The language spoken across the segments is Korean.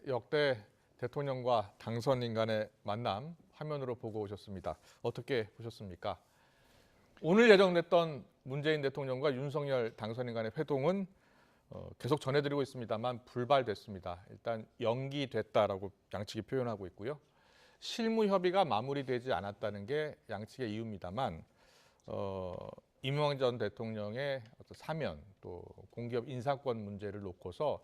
역대 대통령과 당선인 간의 만남 화면으로 보고 오셨습니다. 어떻게 보셨습니까? 오늘 예정됐던 문재인 대통령과 윤석열 당선인 간의 회동은 계속 전해드리고 있습니다만 불발됐습니다. 일단 연기됐다라고 양측이 표현하고 있고요. 실무 협의가 마무리되지 않았다는 게 양측의 이유입니다만 이명박 전 대통령의 어떤 사면 또 공기업 인사권 문제를 놓고서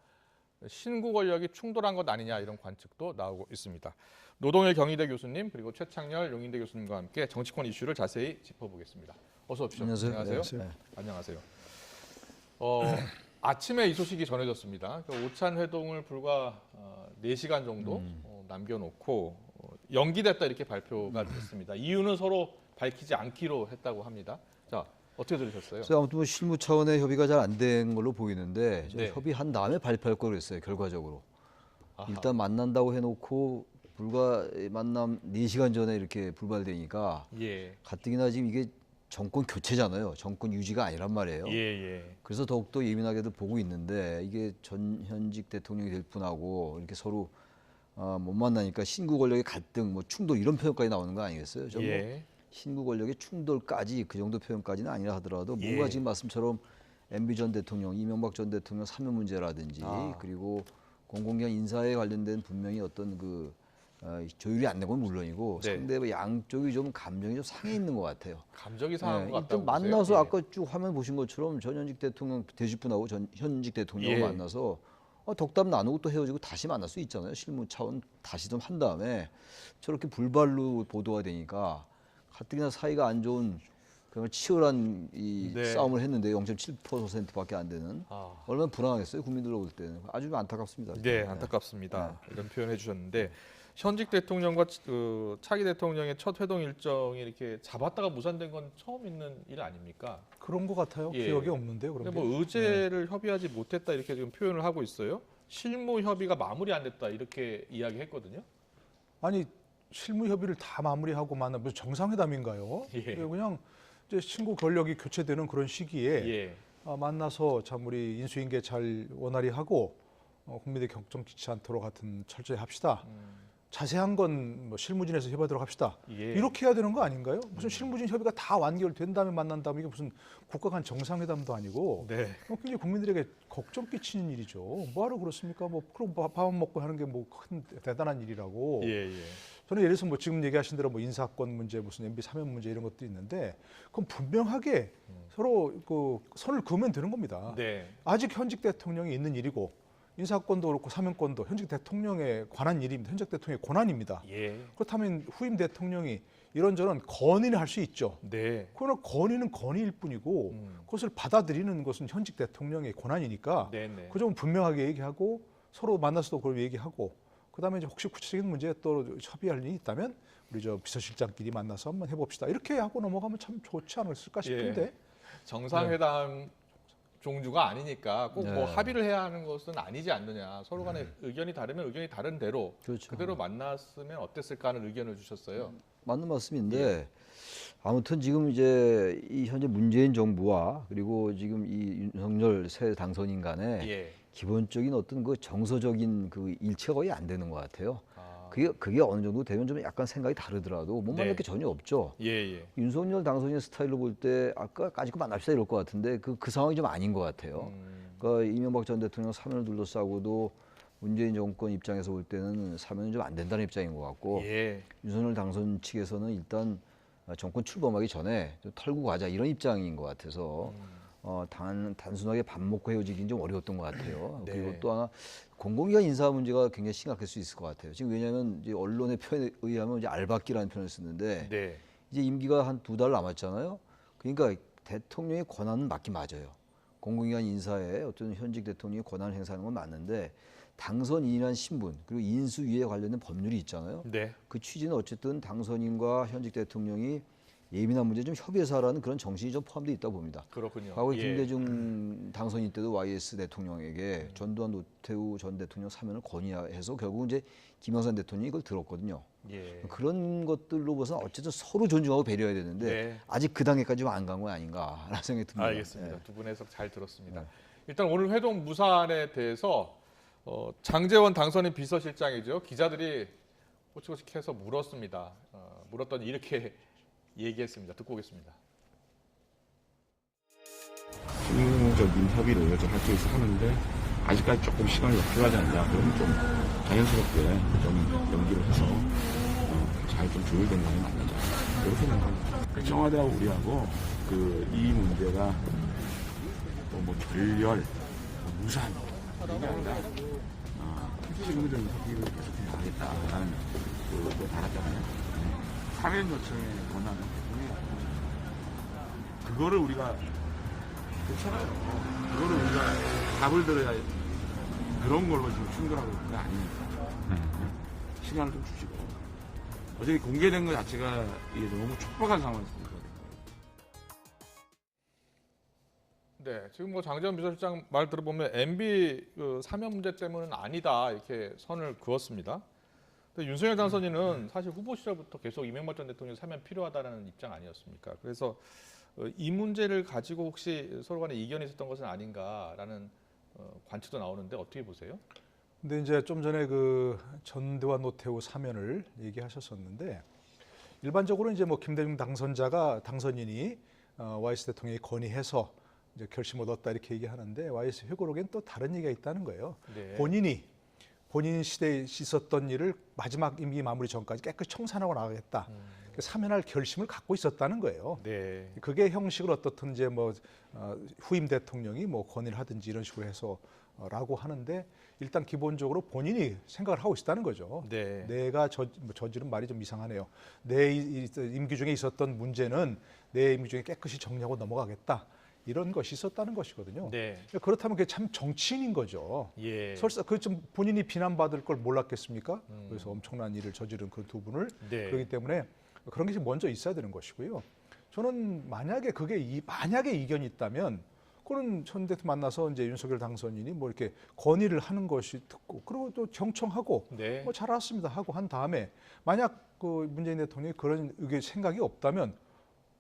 신구 권력이 충돌한 것 아니냐 이런 관측도 나오고 있습니다. 노동일 경희대 교수님 그리고 최창렬 용인대 교수님과 함께 정치권 이슈를 자세히 짚어보겠습니다. 어서 오십시오. 안녕하세요. 안녕하세요. 아침에 이 소식이 전해졌습니다. 오찬 회동을 불과 4시간 정도 남겨놓고 연기됐다 이렇게 발표가 됐습니다. 이유는 서로 밝히지 않기로 했다고 합니다. 자, 어떻게 들으셨어요? 아무튼 뭐 실무 차원의 협의가 잘 안 된 걸로 보이는데 네. 협의한 다음에 발표할 걸 그랬어요. 결과적으로. 아하. 일단 만난다고 해놓고 불과 만남 4시간 전에 이렇게 불발되니까 예. 가뜩이나 지금 이게 정권 교체잖아요. 정권 유지가 아니란 말이에요. 예. 그래서 더욱더 예민하게도 보고 있는데 이게 현직 대통령이 될 분하고 이렇게 서로 못 만나니까 신구 권력의 갈등, 뭐 충돌 이런 표현까지 나오는 거 아니겠어요? 좀 예. 신구 권력의 충돌까지 그 정도 표현까지는 아니라 하더라도 뭔가 예. 지금 말씀처럼 MB 전 대통령, 이명박 전 대통령 사면 문제라든지 그리고 공공기관 인사에 관련된 분명히 어떤 그 조율이 안 되고 물론이고 네. 상대 양쪽이 좀 감정이 좀 상해 있는 것 같아요. 감정이 상한 것 일단 같다고 만나서 보세요? 아까 쭉 화면 보신 것처럼 전현직 대통령 되실 분하고 현직 대통령 예. 만나서 덕담 나누고 또 헤어지고 다시 만날 수 있잖아요. 실무 차원 다시 좀 한 다음에 저렇게 불발로 보도가 되니까 가뜩이나 사이가 안 좋은 그런 치열한 이 네. 싸움을 했는데 0.7%밖에 안 되는 얼마나 불안하겠어요. 국민들로 볼 때는 아주 안타깝습니다. 네, 안타깝습니다. 이런 표현해 주셨는데 현직 대통령과 차기 대통령의 첫 회동 일정이 이렇게 잡았다가 무산된 건 처음 있는 일 아닙니까? 그런 것 같아요. 예. 기억이 없는데요. 그런 근데 게. 뭐 의제를 협의하지 못했다 이렇게 지금 표현을 하고 있어요. 실무 협의가 마무리 안 됐다 이렇게 이야기했거든요. 아니 실무 협의를 다 마무리하고 만나 무슨 정상회담인가요? 예. 그냥 이제 신구 권력이 교체되는 그런 시기에 예. 만나서 참 우리 인수인계 잘 원활히 하고 국민들 격정 끼치지 않도록 하여튼 철저히 합시다. 자세한 건 뭐 실무진에서 협의하도록 합시다. 예. 이렇게 해야 되는 거 아닌가요? 무슨 실무진 협의가 다 완결된 다음에 만난 다음에 이게 무슨 국가 간 정상회담도 아니고 네. 굉장히 국민들에게 걱정 끼치는 일이죠. 뭐하러 그렇습니까? 뭐 그럼 밥 먹고 하는 게 뭐 큰 대단한 일이라고. 예. 저는 예를 들어서 뭐 지금 얘기하신 대로 뭐 인사권 문제, 무슨 MB 사면 문제 이런 것도 있는데 그럼 분명하게 서로 그 선을 그으면 되는 겁니다. 네. 아직 현직 대통령이 있는 일이고 인사권도 그렇고 사면권도 현직 대통령에 관한 일입니다. 현직 대통령의 권한입니다. 예. 그렇다면 후임 대통령이 이런저런 건의를 할 수 있죠. 네. 그러나 건의는 건의일 뿐이고 그것을 받아들이는 것은 현직 대통령의 권한이니까 네네. 그 점은 분명하게 얘기하고 서로 만나서도 그걸 얘기하고 그다음에 이제 혹시 구체적인 문제에 또 협의할 일이 있다면 우리 저 비서실장끼리 만나서 한번 해봅시다. 이렇게 하고 넘어가면 참 좋지 않았을까 싶은데. 정상회담 종주가 아니니까 꼭 뭐 네. 합의를 해야 하는 것은 아니지 않느냐. 서로 간에 의견이 다르면 의견이 다른 대로 그렇죠. 그대로 만났으면 어땠을까 하는 의견을 주셨어요. 맞는 말씀인데 아무튼 지금 이제 이 현재 문재인 정부와 그리고 지금 이 윤석열 새 당선인 간에 예. 기본적인 어떤 그 정서적인 그 일치가 거의 안 되는 것 같아요. 아. 그게 어느 정도 되면 좀 약간 생각이 다르더라도 못 만날 네. 게 전혀 없죠. 예. 윤석열 당선인 스타일로 볼 때 아까까지 만납시다 이럴 것 같은데 그 상황이 좀 아닌 것 같아요. 그러니까 이명박 전 대통령 사면을 둘러싸고도 문재인 정권 입장에서 볼 때는 사면은 좀 안 된다는 입장인 것 같고 예. 윤석열 당선 측에서는 일단 정권 출범하기 전에 좀 털고 가자 이런 입장인 것 같아서 단순하게 밥 먹고 헤어지긴 좀 어려웠던 것 같아요. 네. 그리고 또 하나 공공기관 인사 문제가 굉장히 심각할 수 있을 것 같아요. 지금 왜냐하면 이제 언론의 표현에 의하면 이제 알박기라는 표현을 쓰는데 네. 이제 임기가 한 2달 남았잖아요. 그러니까 대통령의 권한은 맞긴 맞아요. 공공기관 인사에 어떤 현직 대통령이 권한을 행사하는 건 맞는데 당선인이라는 신분 그리고 인수위에 관련된 법률이 있잖아요. 네. 그 취지는 어쨌든 당선인과 현직 대통령이 예민한 문제 좀 협의해서 하라는 그런 정신이 좀 포함되어 있다고 봅니다. 그렇군요. 과거에 예. 김대중 당선인 때도 YS 대통령에게 전두환 노태우 전 대통령 사면을 건의해서 결국 이제 김영삼 대통령이 이걸 들었거든요. 예. 그런 것들로 봐서 어쨌든 서로 존중하고 배려해야 되는데 네. 아직 그 단계까지 안 간 건 아닌가라는 생각이 듭니다. 알겠습니다. 네. 두 분 해석 잘 들었습니다. 일단 오늘 회동 무산에 대해서 장제원 당선인 비서실장이죠. 기자들이 꼬치꼬치해서 물었습니다. 물었더니 이렇게 얘기했습니다. 듣고 오겠습니다. 실무적인 협의를 좀 할 수 있어 하는데 아직까지 조금 시간이 더 필요하지 않냐. 그럼 좀 자연스럽게 좀 연기를 해서 잘 좀 조율된 것이 맞는다. 이렇게 생각합니다. 청와대하고 우리하고 이 문제가 뭐 결렬, 무산 이게 아니라 실무적인 협의를 계속해 나가겠다라는 또 달았잖아요. 사면 요청의 권한은 대통령이 그거를 우리가 그렇잖아요. 그거를 우리가 답을 들어야 그런 걸로 지금 충돌하고 있는 게 아니니까 시간을 좀 주시고 어차피 공개된 것 자체가 이게 너무 촉박한 상황이니까. 네, 지금 뭐 장제원 비서실장 말 들어보면 MB 사면 문제 때문은 아니다 이렇게 선을 그었습니다. 근데 윤석열 당선인은 사실 후보 시절부터 계속 이명박 전 대통령 사면 필요하다는 입장 아니었습니까? 그래서 이 문제를 가지고 혹시 서로 간에 이견이 있었던 것은 아닌가라는 관측도 나오는데 어떻게 보세요? 근데 이제 좀 전에 그 전두환 노태우 사면을 얘기하셨었는데 일반적으로 이제 뭐 김대중 당선인이 YS 대통령이 건의해서 이제 결심을 얻었다 이렇게 얘기하는데 YS 회고록엔 또 다른 얘기가 있다는 거예요. 네. 본인 시대에 있었던 일을 마지막 임기 마무리 전까지 깨끗이 청산하고 나가겠다. 사면할 결심을 갖고 있었다는 거예요. 네. 그게 형식을 어떻든 이제 뭐 후임 대통령이 뭐 건의를 하든지 이런 식으로 해서라고 하는데 일단 기본적으로 본인이 생각을 하고 있다는 거죠. 네. 내가 저지른 말이 좀 이상하네요. 내 임기 중에 있었던 문제는 내 임기 중에 깨끗이 정리하고 넘어가겠다. 이런 것이 있었다는 것이거든요. 네. 그렇다면 그게 참 정치인인 거죠. 예. 설사 그 좀 본인이 비난받을 걸 몰랐겠습니까? 그래서 엄청난 일을 저지른 그 두 분을 네. 그렇기 때문에 그런 게 먼저 있어야 되는 것이고요. 저는 만약에 만약에 이견이 있다면 그거는 전 대통령 만나서 이제 윤석열 당선인이 뭐 이렇게 건의를 하는 것이 듣고 그리고 또 경청하고 네. 뭐 잘 알았습니다 하고 한 다음에 만약 그 문재인 대통령이 그런 생각이 없다면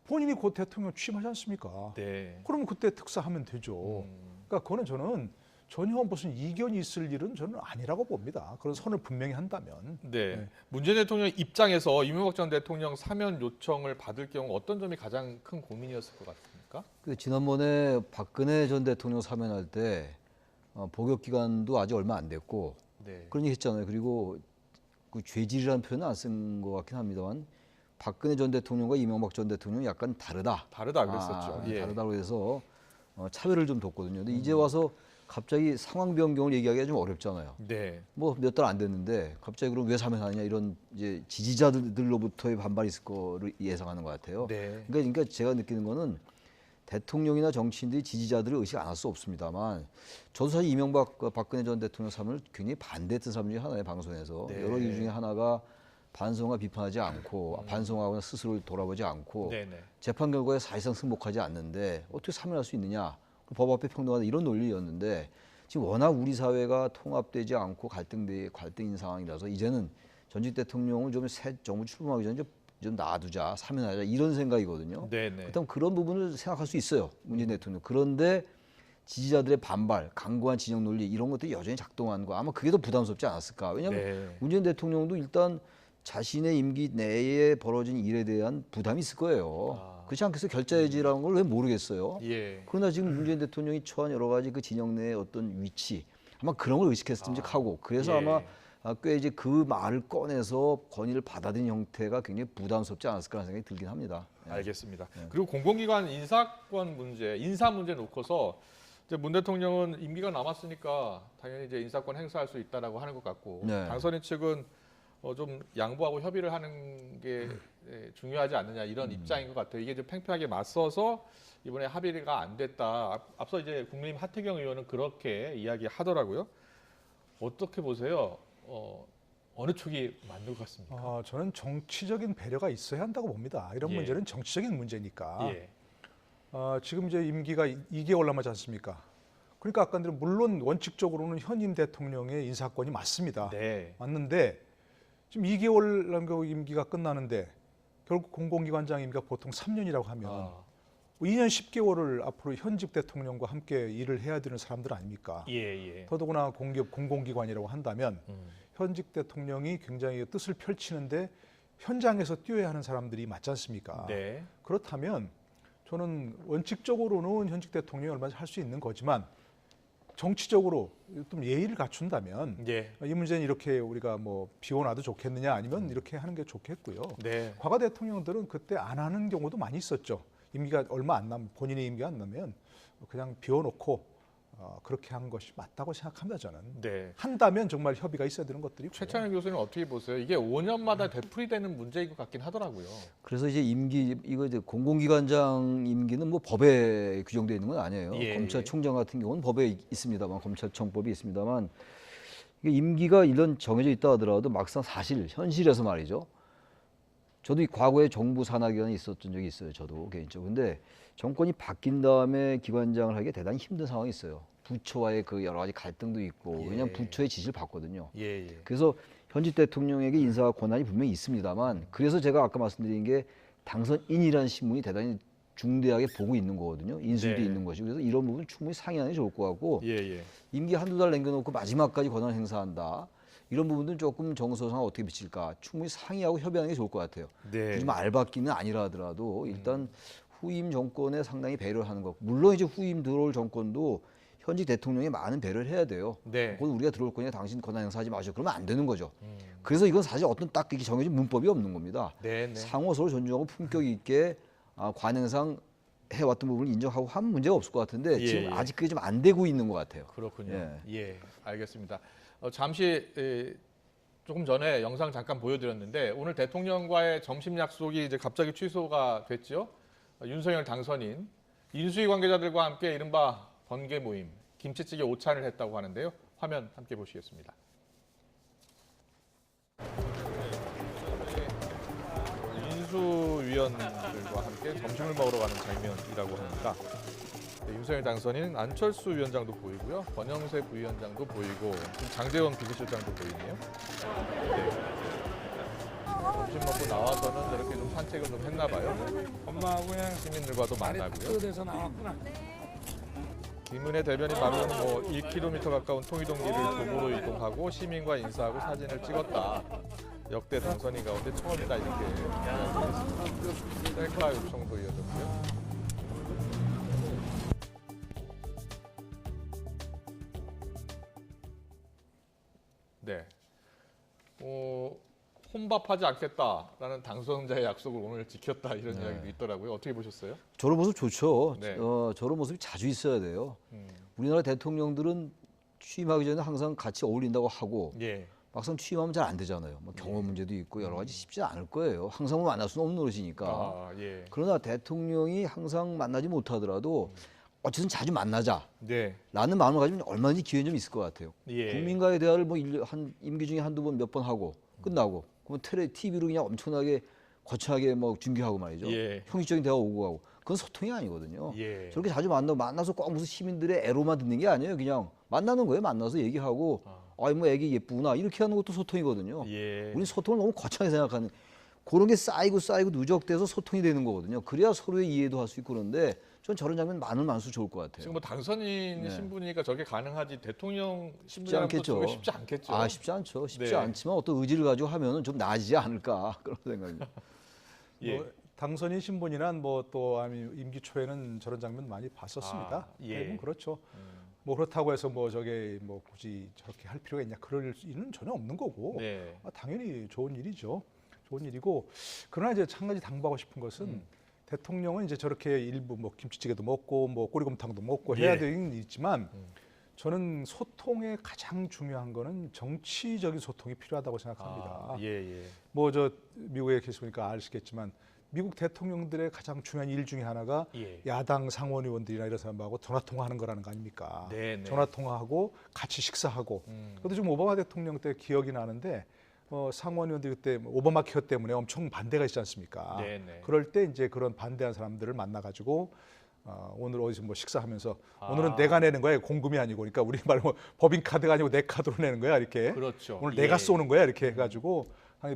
본인이 곧 대통령 취임하지 않습니까? 네. 그러면 그때 특사하면 되죠. 그러니까 그거는 저는 전혀 무슨 이견이 있을 일은 저는 아니라고 봅니다. 그런 선을 분명히 한다면. 네. 네. 문재인 대통령 입장에서 이명박 전 대통령 사면 요청을 받을 경우 어떤 점이 가장 큰 고민이었을 것 같습니까? 지난번에 박근혜 전 대통령 사면할 때 복역 기간도 아직 얼마 안 됐고 네. 그런 얘기 했잖아요. 그리고 그 죄질이라는 표현은 안 쓴 것 같긴 합니다만 박근혜 전 대통령과 이명박 전 대통령이 약간 다르다 그랬었죠. 예. 다르다고 해서 차별을 좀 뒀거든요. 근데 이제 와서 갑자기 상황 변경을 얘기하기가 좀 어렵잖아요. 네. 뭐 몇 달 안 됐는데 갑자기 그럼 왜 사면하느냐 이런 이제 지지자들로부터의 반발이 있을 거를 예상하는 것 같아요. 네. 그러니까 제가 느끼는 거는 대통령이나 정치인들이 지지자들을 의식 안 할 수 없습니다만 저도 사실 이명박 박근혜 전 대통령 사면을 굉장히 반대했던 사람 중에 하나의 방송에서 네. 여러 이유 중에 하나가 반성과 비판하지 않고 반성하거나 스스로를 돌아보지 않고 네네. 재판 결과에 사실상 승복하지 않는데 어떻게 사면할 수 있느냐 법 앞에 평등하다 이런 논리였는데 지금 워낙 우리 사회가 통합되지 않고 갈등인 상황이라서 이제는 전직 대통령을 좀 새 정부 출범하기 전에 좀 놔두자 사면하자 이런 생각이거든요. 네네. 그렇다면 그런 부분을 생각할 수 있어요 문재인 대통령. 그런데 지지자들의 반발, 강고한 진영 논리 이런 것들이 여전히 작동하는 거 아마 그게 더 부담스럽지 않았을까. 왜냐하면 네. 문재인 대통령도 일단 자신의 임기 내에 벌어진 일에 대한 부담이 있을 거예요. 그렇지 않겠어요? 결자해지라는 걸 왜 모르겠어요. 예. 그러나 지금 문재인 대통령이 처한 여러 가지 그 진영 내의 어떤 위치 아마 그런 걸 의식했을 듬직하고 그래서 예. 아마 꽤 이제 그 말을 꺼내서 건의를 받아들인 형태가 굉장히 부담스럽지 않았을까라는 생각이 들긴 합니다. 알겠습니다. 그리고 공공기관 인사권 문제, 인사 문제 놓고서 이제 문 대통령은 임기가 남았으니까 당연히 이제 인사권 행사할 수 있다라고 하는 것 같고 네. 당선인 측은 좀 양보하고 협의를 하는 게 중요하지 않느냐 이런 입장인 것 같아요. 이게 좀 팽팽하게 맞서서 이번에 합의가 안 됐다. 앞서 이제 국민의힘 하태경 의원은 그렇게 이야기하더라고요. 어떻게 보세요? 어느 쪽이 맞는 것 같습니까? 저는 정치적인 배려가 있어야 한다고 봅니다. 이런 예. 문제는 정치적인 문제니까. 예. 지금 이제 임기가 2개월 남았지 않습니까? 그러니까 아까 말한 물론 원칙적으로는 현임 대통령의 인사권이 맞습니다. 네. 맞는데 지금 2개월 남겨 임기가 끝나는데 결국 공공기관장 임기가 보통 3년이라고 하면 2년 10개월을 앞으로 현직 대통령과 함께 일을 해야 되는 사람들 아닙니까? 예. 더더구나 공기업 공공기관이라고 한다면 현직 대통령이 굉장히 뜻을 펼치는데 현장에서 뛰어야 하는 사람들이 맞지 않습니까? 네. 그렇다면 저는 원칙적으로는 현직 대통령이 얼마든지 할 수 있는 거지만 정치적으로 좀 예의를 갖춘다면 예. 이 문제는 이렇게 우리가 뭐 비워놔도 좋겠느냐 아니면 이렇게 하는 게 좋겠고요. 네. 과거 대통령들은 그때 안 하는 경우도 많이 있었죠. 임기가 얼마 안 남, 본인의 임기가 안 나면 그냥 비워놓고 그렇게 한 것이 맞다고 생각합니다. 저는. 네. 한다면 정말 협의가 있어야 되는 것들이 최찬현 교수님 어떻게 보세요? 이게 5년마다 되풀이되는 문제인 것 같긴 하더라고요. 그래서 이제 임기 이거 이제 공공기관장 임기는 뭐 법에 규정되어 있는 건 아니에요. 예. 검찰총장 같은 경우는 법에 있습니다만 검찰청법이 있습니다만 이게 임기가 이런 정해져 있다 하더라도 막상 사실 현실에서 말이죠. 저도 이 과거에 정부 산하기관에 있었던 적이 있어요. 저도 개인적으로. 근데 정권이 바뀐 다음에 기관장을 하기가 대단히 힘든 상황이 있어요. 부처와의 그 여러 가지 갈등도 있고 예. 왜냐하면 부처의 지시를 받거든요. 예. 그래서 현직 대통령에게 인사 권한이 분명히 있습니다만 그래서 제가 아까 말씀드린 게 당선인이라는 신문이 대단히 중대하게 보고 있는 거거든요. 인수위도 네. 있는 것이고 그래서 이런 부분 충분히 상의하는 게 좋을 것 같고 예. 임기 한두 달 남겨놓고 마지막까지 권한을 행사한다. 이런 부분들은 조금 정서상 어떻게 비칠까 충분히 상의하고 협의하는 게 좋을 것 같아요. 네. 굳이 뭐 알바끼는 아니라 하더라도 일단 후임 정권에 상당히 배려를 하는 것. 물론 이제 후임 들어올 정권도 현직 대통령이 많은 배려를 해야 돼요. 네. 그건 우리가 들어올 거니까 당신 권한 행사하지 마시오. 그러면 안 되는 거죠. 그래서 이건 사실 어떤 딱 이렇게 정해진 문법이 없는 겁니다. 네. 상호 서로 존중하고 품격 있게 관행상 해왔던 부분을 인정하고 하면 문제가 없을 것 같은데 예, 지금 예. 아직 그게 좀 안 되고 있는 것 같아요. 그렇군요. 예. 알겠습니다. 잠시 조금 전에 영상 잠깐 보여드렸는데 오늘 대통령과의 점심 약속이 이제 갑자기 취소가 됐죠. 윤석열 당선인 인수위 관계자들과 함께 이른바 번개 모임, 김치찌개 오찬을 했다고 하는데요. 화면 함께 보시겠습니다. 인수위원들과 함께 점심을 먹으러 가는 장면이라고 합니다. 네, 윤석열 당선인 안철수 위원장도 보이고요. 권영세 부위원장도 보이고 지금 장제원 비서실장도 보이네요. 네. 점심 먹고 나와서는 저렇게 좀 산책을 좀 했나 봐요. 엄마하고야 시민들과도 만나고요. 돼서 나왔구나. 김은혜 대변인 말로는 뭐 1km 가까운 통이동길을 도보로 이동하고 시민과 인사하고 사진을 찍었다. 역대 당선인 가운데 처음이다 이렇게 이야기했습니다. 셀카 요청도 이어졌고요. 네. 혼밥하지 않겠다라는 당선자의 약속을 오늘 지켰다 이런 이야기도 있더라고요. 어떻게 보셨어요? 저런 모습 좋죠. 네. 저런 모습이 자주 있어야 돼요. 음. 우리나라 대통령들은 취임하기 전에 항상 같이 어울린다고 하고 예. 막상 취임하면 잘 안 되잖아요. 뭐 경험 문제도 있고 여러 가지 쉽지 않을 거예요. 항상 만날 수는 없는 노릇이니까. 아, 예. 그러나 대통령이 항상 만나지 못하더라도 어쨌든 자주 만나자. 네. 라는 마음을 가지면 얼마든지 기회는 좀 있을 것 같아요. 예. 국민과의 대화를 뭐 임기 중에 한두 번 몇 번 하고 끝나고 그러면 TV로 그냥 엄청나게 거창하게 뭐 중계하고 말이죠. 예. 형식적인 대화 오고 가고 그건 소통이 아니거든요. 예. 저렇게 자주 만나서 꼭 무슨 시민들의 애로만 듣는 게 아니에요. 그냥 만나는 거예요. 만나서 얘기하고 아이 뭐 애기 예쁘구나 이렇게 하는 것도 소통이거든요. 예. 우리 소통을 너무 거창하게 생각하는 그런 게 쌓이고 누적돼서 소통이 되는 거거든요. 그래야 서로의 이해도 할 수 있고 그런데 전 저런 장면 많을수록 좋을 것 같아요. 지금 뭐 당선인 네. 신분이니까 저게 가능하지 대통령 쉽지 신분이라면 또 않겠죠. 저게 쉽지 않겠죠. 아 쉽지 않죠. 쉽지 네. 않지만 어떤 의지를 가지고 하면은 좀 나아지지 않을까 그런 생각입니다. 예. 뭐 당선인 신분이란 뭐 또 임기 초에는 저런 장면 많이 봤었습니다. 아, 예. 대부분 그렇죠. 뭐 그렇다고 해서 뭐 저게 뭐 굳이 저렇게 할 필요가 있냐 그럴 일은 전혀 없는 거고 네. 당연히 좋은 일이죠. 좋은 일이고 그러나 이제 한 가지 당부하고 싶은 것은 대통령은 이제 저렇게 일부 뭐 김치찌개도 먹고 뭐 꼬리곰탕도 먹고 해야 예. 되는 있지만 저는 소통의 가장 중요한 거는 정치적인 소통이 필요하다고 생각합니다. 아, 예. 뭐 저 미국에 계시니까 아시겠지만 미국 대통령들의 가장 중요한 일 중에 하나가 예. 야당 상원의원들이나 이런 사람하고 전화 통화하는 거라는 거 아닙니까? 네. 전화 통화하고 같이 식사하고. 그것도 지금 오바마 대통령 때 기억이 나는데 상원의원들 그때 오바마 케어 때문에 엄청 반대가 있지 않습니까? 네네. 그럴 때 이제 그런 반대한 사람들을 만나가지고 오늘 어디서 뭐 식사하면서 아. 오늘은 내가 내는 거야 공금이 아니고 그러니까 우리 말 뭐 법인 카드가 아니고 내 카드로 내는 거야 이렇게. 그렇죠. 오늘 예. 내가 쏘는 거야 이렇게 해가지고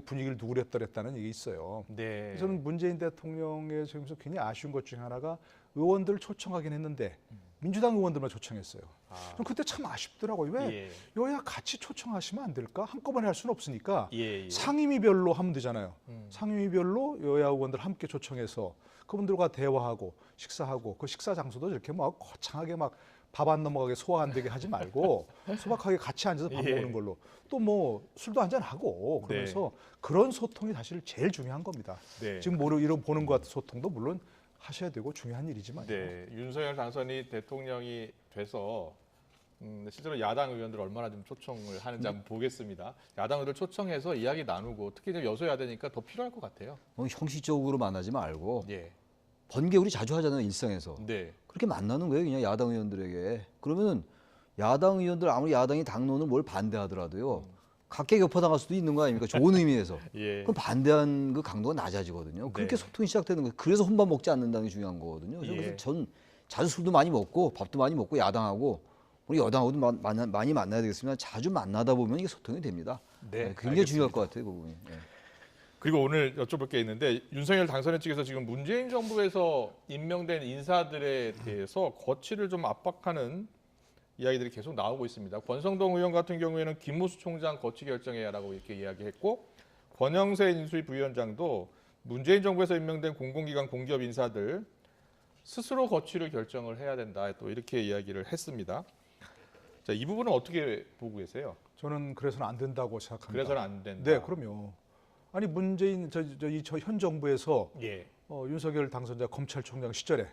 분위기를 누그렸더랬다는 얘기 있어요. 네. 저는 문재인 대통령의 지금서 굉장히 아쉬운 것 중에 하나가 의원들 초청하긴 했는데 민주당 의원들만 초청했어요. 아. 좀 그때 참 아쉽더라고요. 왜 예. 여야 같이 초청하시면 안 될까? 한꺼번에 할 수는 없으니까 예. 상임위별로 하면 되잖아요. 음. 상임위별로 여야 의원들 함께 초청해서 그분들과 대화하고 식사하고 그 식사 장소도 이렇게 막 거창하게 막 밥 안 넘어가게 소화 안 되게 하지 말고 소박하게 같이 앉아서 밥 예. 먹는 걸로 또 뭐 술도 한잔 하고 그러면서 그런 소통이 사실 제일 중요한 겁니다. 네. 지금 뭐 이런 보는 것 같은 소통도 물론 하셔야 되고 중요한 일이지만 네, 윤석열 당선이 대통령이 돼서 실제로 야당 의원들 얼마나 좀 초청을 하는지 한번 보겠습니다. 야당 의원들 초청해서 이야기 나누고 특히 이제 여소야대니까 더 필요할 것 같아요. 형식적으로 만나지 말고 예, 번개 우리 자주 하잖아요, 일상에서. 네, 그렇게 만나는 거예요, 그냥 야당 의원들에게. 그러면은 야당 의원들 아무리 야당이 당론을 뭘 반대하더라도요. 각계격파당할 수도 있는 거 아닙니까? 좋은 의미에서. 예, 그럼 반대한 그 강도가 낮아지거든요. 그렇게 네. 소통이 시작되는 거예요. 그래서 혼밥 먹지 않는다는 게 중요한 거거든요. 그래서 예. 전 자주 술도 많이 먹고 밥도 많이 먹고 야당하고 우리 여당하고도 많이 만나야 되겠습니다. 자주 만나다 보면 이게 소통이 됩니다. 네, 굉장히 알겠습니다. 중요할 것 같아요, 그 부분이. 예. 그리고 오늘 여쭤볼 게 있는데 윤석열 당선인 측에서 지금 문재인 정부에서 임명된 인사들에 대해서 거취를 좀 압박하는 이야기들이 계속 나오고 있습니다. 권성동 의원 같은 경우에는 김무수 총장 거취 결정해야라고 이렇게 이야기했고 권영세 인수위 부위원장도 문재인 정부에서 임명된 공공기관 공기업 인사들 스스로 거취를 결정을 해야 된다. 또 이렇게 이야기를 했습니다. 자, 이 부분은 어떻게 보고 계세요? 저는 그래서는 안 된다고 생각합니다. 그래서는 안 된다. 네, 그럼요. 아니 문재인 저 현 정부에서 예, 윤석열 당선자 검찰총장 시절에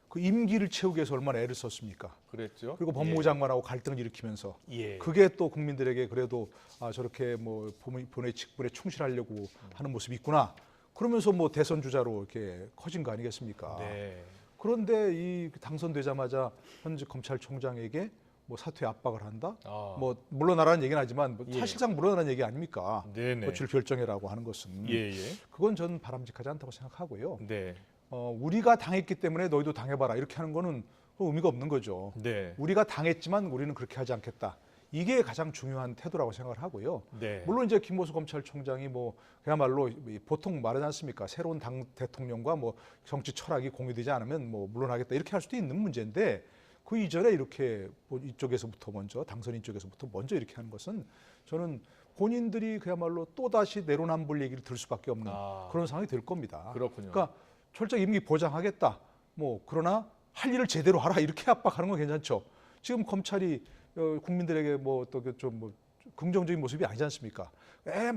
그 임기를 채우기 위해서 얼마나 애를 썼습니까? 그랬죠. 그리고 법무부 장관하고 갈등을 일으키면서 예. 그게 또 국민들에게 그래도 저렇게 뭐 본의 직분에 충실하려고 하는 모습이 있구나. 그러면서 뭐 대선 주자로 이렇게 커진 거 아니겠습니까? 네. 그런데 이 당선되자마자 현직 검찰총장에게 뭐 사퇴 압박을 한다? 아. 뭐 물러나라는 얘기는 하지만 뭐 예. 사실상 물러나라는 얘기 아닙니까? 네네. 거취를 결정해라고 하는 것은 예, 예. 그건 저는 바람직하지 않다고 생각하고요. 네. 우리가 당했기 때문에 너희도 당해봐라 이렇게 하는 거는 의미가 없는 거죠. 네. 우리가 당했지만 우리는 그렇게 하지 않겠다. 이게 가장 중요한 태도라고 생각을 하고요. 네. 물론 이제 김모수 검찰총장이 뭐 그야말로 보통 말하지 않습니까? 새로운 당 대통령과 뭐 정치 철학이 공유되지 않으면 뭐 물러나겠다 이렇게 할 수도 있는 문제인데 그 이전에 이렇게 이쪽에서부터 먼저 당선인 쪽에서부터 먼저 이렇게 하는 것은 저는 본인들이 그야말로 또 다시 내로남불 얘기를 들을 수밖에 없는 그런 상황이 될 겁니다. 그렇군요. 그러니까 철저히 임기 보장하겠다. 뭐 그러나 할 일을 제대로 하라 이렇게 압박하는 건 괜찮죠. 지금 검찰이 국민들에게 뭐 또 좀 뭐 긍정적인 모습이 아니지 않습니까?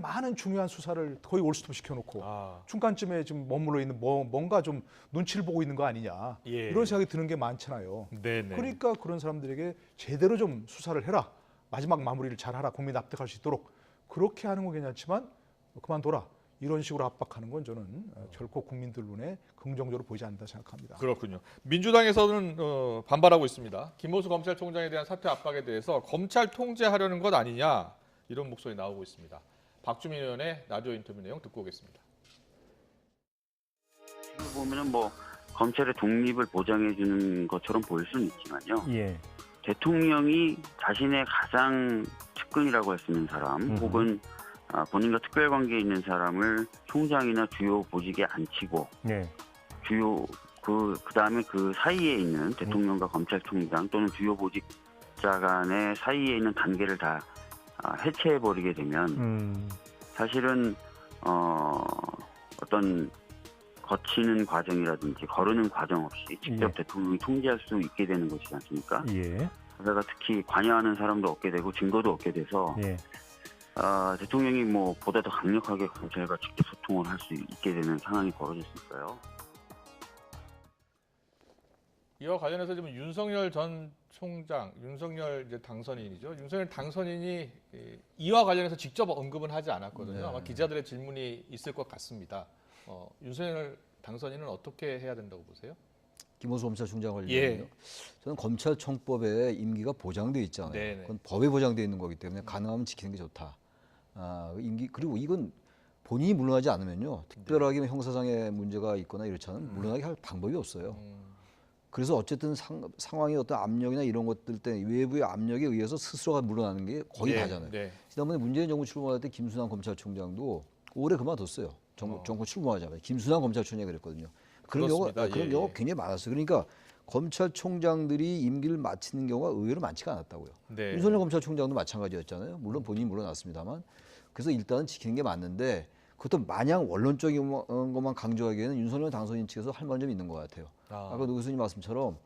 많은 중요한 수사를 거의 올스톱 시켜놓고 중간쯤에 지금 머물러 있는 뭔가 좀 눈치를 보고 있는 거 아니냐 예. 이런 생각이 드는 게 많잖아요. 네네. 그러니까 그런 사람들에게 제대로 좀 수사를 해라. 마지막 마무리를 잘하라. 국민 납득할 수 있도록 그렇게 하는 건 괜찮지만 그만둬라. 이런 식으로 압박하는 건 저는 결코 국민들 눈에 긍정적으로 보이지 않는다 생각합니다. 그렇군요. 민주당에서는 반발하고 있습니다. 김모수 검찰총장에 대한 사퇴 압박에 대해서 검찰 통제하려는 것 아니냐 이런 목소리 나오고 있습니다. 박주민 의원의 라디오 인터뷰 내용 듣고 오겠습니다. 보면은 뭐 검찰의 독립을 보장해 주는 것처럼 보일 수는 있지만요. 예. 대통령이 자신의 가장 측근이라고 할 수 있는 사람 혹은 본인과 특별관계에 있는 사람을 총장이나 주요 보직에 앉히고 네. 주요 그다음에 그 사이에 있는 대통령과 검찰총장 또는 주요 보직자 간의 사이에 있는 단계를 다 해체해 버리게 되면 사실은 어떤 거치는 과정이라든지 거르는 과정 없이 직접 예. 대통령이 통제할 수 있게 되는 것이지 않습니까? 예. 그러다가 특히 관여하는 사람도 얻게 되고 증거도 얻게 돼서 예. 대통령이 뭐 보다 더 강력하게 검찰과 직접 소통을 할 수 있게 되는 상황이 벌어졌을까요? 이와 관련해서 지금 윤석열 전 총장, 윤석열 이제 당선인이죠. 윤석열 당선인이 이와 관련해서 직접 언급은 하지 않았거든요. 네. 아마 기자들의 질문이 있을 것 같습니다. 윤석열 당선인은 어떻게 해야 된다고 보세요? 김호수 검찰총장 관련해요. 예. 저는 검찰청법에 임기가 보장돼 있잖아요. 네네. 그건 법에 보장돼 있는 거기 때문에 가능하면 지키는 게 좋다. 임기 그리고 이건 본인이 물러나지 않으면요, 특별하게 형사상의 문제가 있거나 이렇지 않으면 물러나게 할 방법이 없어요. 그래서 어쨌든 상황의 어떤 압력이나 이런 것들 때문에 외부의 압력에 의해서 스스로가 물러나는 게 거의 네, 다잖아요. 네. 지난번에 문재인 정부 출범할 때 김순환 검찰총장도 올해 그만뒀어요. 정권 출범하자마자 김순환 검찰총장이 그랬거든요. 그런 그렇습니다. 그런 예, 경우가 예. 굉장히 많았어요. 그러니까 검찰총장들이 임기를 마치는 경우가 의외로 많지가 않았다고요. 네. 윤석열 검찰총장도 마찬가지였잖아요. 물론 본인이 물러났습니다만. 그래서 일단은 지키는 게 맞는데 그것도 마냥 원론적인 것만 강조하기에는 윤석열 당선인 측에서 할 만한 점이 있는 것 같아요. 아까 노 교수님 말씀처럼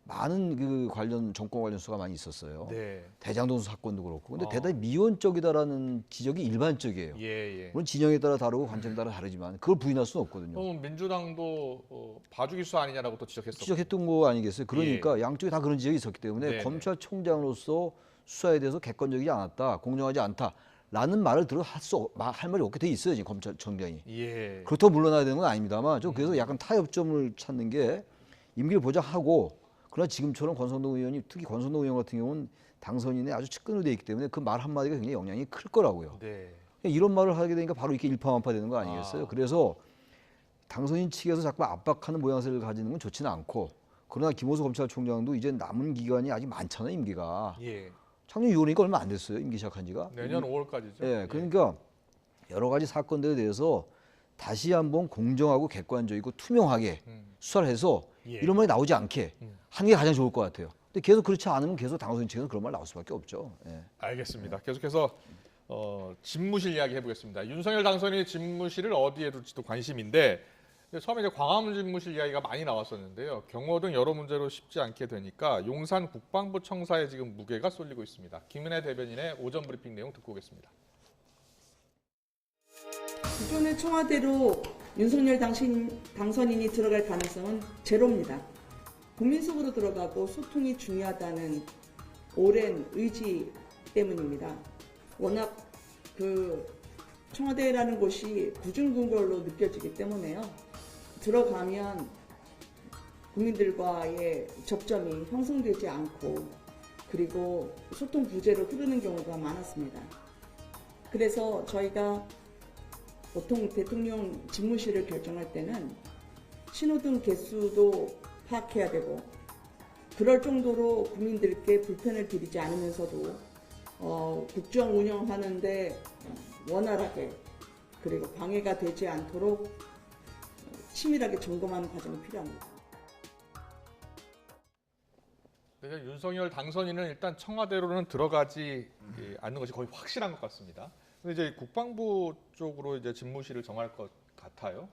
많은 그 관련 정권 관련 수가 많이 있었어요. 네. 대장동 사건도 그렇고. 근데 대단히 미온적이다라는 지적이 일반적이에요. 예, 예. 물론 진영에 따라 다르고 관점에 따라 다르지만 그걸 부인할 수는 없거든요. 민주당도 봐주기 수 아니냐라고 또 지적했었고. 지적했던 거 아니겠어요? 그러니까 양쪽에 다 그런 지적이 있었기 때문에 네네. 검찰총장으로서 수사에 대해서 객관적이지 않았다, 공정하지 않다라는 말을 들어 할 말이 없게 돼 있어요 지금 검찰총장이. 예. 그렇다고 물러나야 되는 건 아닙니다만 좀 그래서 약간 타협점을 찾는 게 임기를 보장하고 그러나 지금처럼 권성동 의원이 특히 권성동 의원 같은 경우는 당선인에 아주 측근으로 돼 있기 때문에 그 말 한마디가 굉장히 영향이 클 거라고요. 네. 이런 말을 하게 되니까 바로 이렇게 일파만파 되는 거 아니겠어요? 아. 그래서 당선인 측에서 자꾸 압박하는 모양새를 가지는 건 좋지는 않고 그러나 김호수 검찰총장도 이제 남은 기간이 아직 많잖아요 임기가. 예. 작년 6월이니까 얼마 안 됐어요 임기 시작한 지가. 내년 5월까지죠. 예, 그러니까 여러 가지 사건들에 대해서 다시 한번 공정하고 객관적이고 투명하게 수사를 해서 예. 이런 말이 나오지 않게 하는 게 가장 좋을 것 같아요. 근데 계속 그렇지 않으면 계속 당선인 측에서 그런 말 나올 수밖에 없죠. 예. 알겠습니다. 계속해서 집무실 이야기 해보겠습니다. 윤석열 당선인의 집무실을 어디에 둘지도 관심인데 처음에 이제 광화문 집무실 이야기가 많이 나왔었는데요. 경호 등 여러 문제로 쉽지 않게 되니까 용산 국방부 청사에 지금 무게가 쏠리고 있습니다. 김은혜 대변인의 오전 브리핑 내용 듣고 오겠습니다. 기존의 청와대로 윤석열 당선인이 들어갈 가능성은 제로입니다. 국민 속으로 들어가고 소통이 중요하다는 오랜 의지 때문입니다. 워낙 그 청와대라는 곳이 부중궁궐로 느껴지기 때문에요. 들어가면 국민들과의 접점이 형성되지 않고 그리고 소통 부재로 흐르는 경우가 많았습니다. 그래서 저희가 보통 대통령 집무실을 결정할 때는 신호등 개수도 파악해야 되고 그럴 정도로 국민들께 불편을 드리지 않으면서도 국정 운영하는데 원활하게 그리고 방해가 되지 않도록 치밀하게 점검하는 과정이 필요합니다. 네, 윤석열 당선인은 일단 청와대로는 들어가지 않는 것이 거의 확실한 것 같습니다. 근데 이제 국방부 쪽으로 이제 집무실을 정할 것 같아요.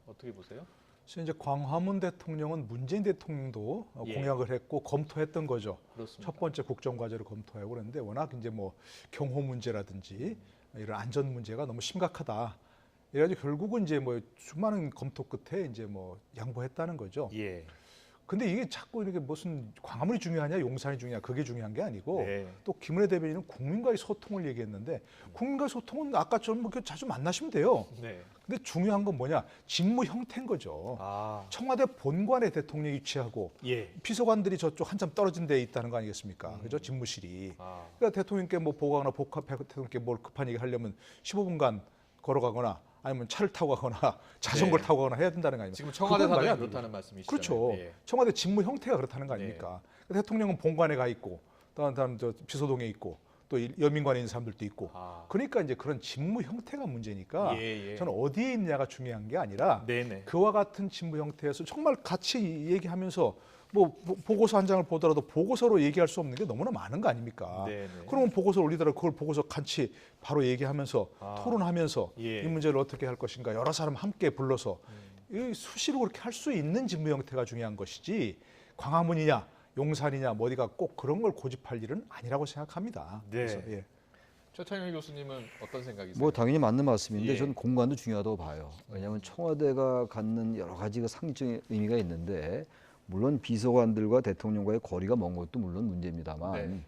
어떻게 보세요? 그래서 이제 광화문 대통령은 문재인 대통령도 예. 공약을 했고 검토했던 거죠. 그렇습니다. 첫 번째 국정 과제를 검토하고 그랬는데 워낙 이제 뭐 경호 문제라든지 이런 안전 문제가 너무 심각하다. 이래가지고 결국은 이제 뭐 수많은 검토 끝에 이제 뭐 양보했다는 거죠. 예. 근데 이게 자꾸 이렇게 무슨 광화문이 중요하냐 용산이 중요하냐 그게 중요한 게 아니고 네. 또 김은혜 대변인은 국민과의 소통을 얘기했는데 국민과의 소통은 아까처럼 뭐 자주 만나시면 돼요. 네. 근데 중요한 건 뭐냐 직무 형태인 거죠. 아. 청와대 본관에 대통령이 위치하고 예. 비서관들이 저쪽 한참 떨어진 데에 있다는 거 아니겠습니까? 그죠? 집무실이. 아. 그러니까 대통령께 뭐 보고하거나 대통령께 뭘 급한 얘기 하려면 15분간 걸어가거나 아니면 차를 타고 가거나 자전거를 네. 타고 가거나 해야 된다는 거 아닙니까? 지금 청와대 그건 말이 사정이 안 되죠. 그렇다는 말씀이시죠? 그렇죠. 예. 청와대 직무 형태가 그렇다는 거 아닙니까? 대통령은 본관에 가 있고 다른 저 비서동에 있고 또 여민관에 있는 사람들도 있고 아. 그러니까 이제 그런 직무 형태가 문제니까 예, 예. 저는 어디에 있냐가 중요한 게 아니라 네네. 그와 같은 직무 형태에서 정말 같이 얘기하면서 뭐 보고서 한 장을 보더라도 보고서로 얘기할 수 없는 게 너무나 많은 거 아닙니까? 네네. 그러면 보고서 올리더라도 그걸 보고서 같이 바로 얘기하면서 토론하면서 예. 이 문제를 어떻게 할 것인가 여러 사람 함께 불러서 이 수시로 그렇게 할 수 있는 직무 형태가 중요한 것이지 광화문이냐 용산이냐 뭐 어디가 꼭 그런 걸 고집할 일은 아니라고 생각합니다. 네. 그래서 예. 최창현 교수님은 어떤 생각이세요? 뭐 당연히 맞는 말씀인데 예. 저는 공간도 중요하다고 봐요. 왜냐하면 청와대가 갖는 여러 가지 그 상징적인 의미가 있는데 물론 비서관들과 대통령과의 거리가 먼 것도 물론 문제입니다만 네.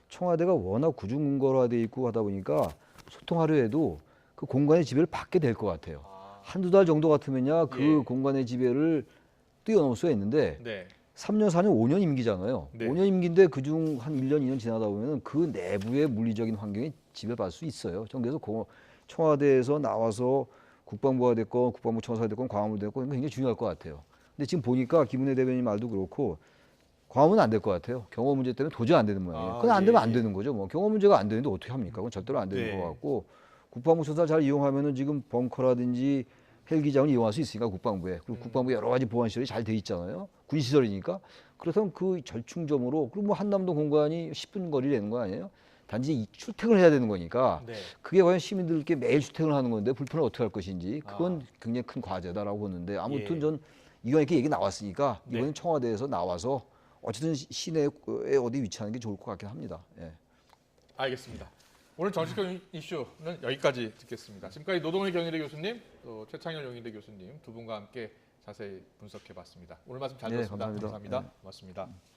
청와대가 워낙 구중궁궐화돼 있고 하다 보니까 소통하려 해도 그 공간의 지배를 받게 될 것 같아요. 한두 달 정도 같으면야 그 예. 공간의 지배를 뛰어넘을 수가 있는데 네. 3년, 4년, 5년 임기잖아요. 네. 5년 임기인데 그중 한 1년, 2년 지나다 보면 그 내부의 물리적인 환경이 지배받을 수 있어요. 전 그래서 청와대에서 나와서 국방부가 됐건 국방부 청사가 됐건 광화문이 됐건 굉장히 중요할 것 같아요. 근데 지금 보니까 김은혜 대변인 말도 그렇고 광화문은 안 될 것 같아요. 경호 문제 때문에 도저히 안 되는 모양이에요. 그건 안 되면 안 되는 거죠. 뭐 경호 문제가 안 되는데 어떻게 합니까? 그건 절대로 안 되는 네. 것 같고 국방부 청사 잘 이용하면은 지금 벙커라든지 헬기장을 이용할 수 있으니까 국방부에. 그리고 국방부에 여러 가지 보안 시설이 잘 돼 있잖아요. 군 시설이니까. 그렇다면 그 절충점으로 그리고 뭐 한남동 공간이 10분 거리 되는 거 아니에요? 단지 출퇴근을 해야 되는 거니까 네. 그게 과연 시민들께 매일 출퇴근을 하는 건데 불편을 어떻게 할 것인지 그건 굉장히 큰 과제다라고 보는데 아무튼 예. 전 이건 이렇게 얘기 나왔으니까 네. 이번엔 청와대에서 나와서 어쨌든 시내에 어디 위치하는 게 좋을 것 같긴 합니다. 예. 알겠습니다. 오늘 정치적 이슈는 여기까지 듣겠습니다. 지금까지 노동의 경희대 교수님, 또 최창열 용인대 교수님 두 분과 함께 자세히 분석해봤습니다. 오늘 말씀 잘 네, 들었습니다. 감사합니다. 감사합니다. 네. 고맙습니다.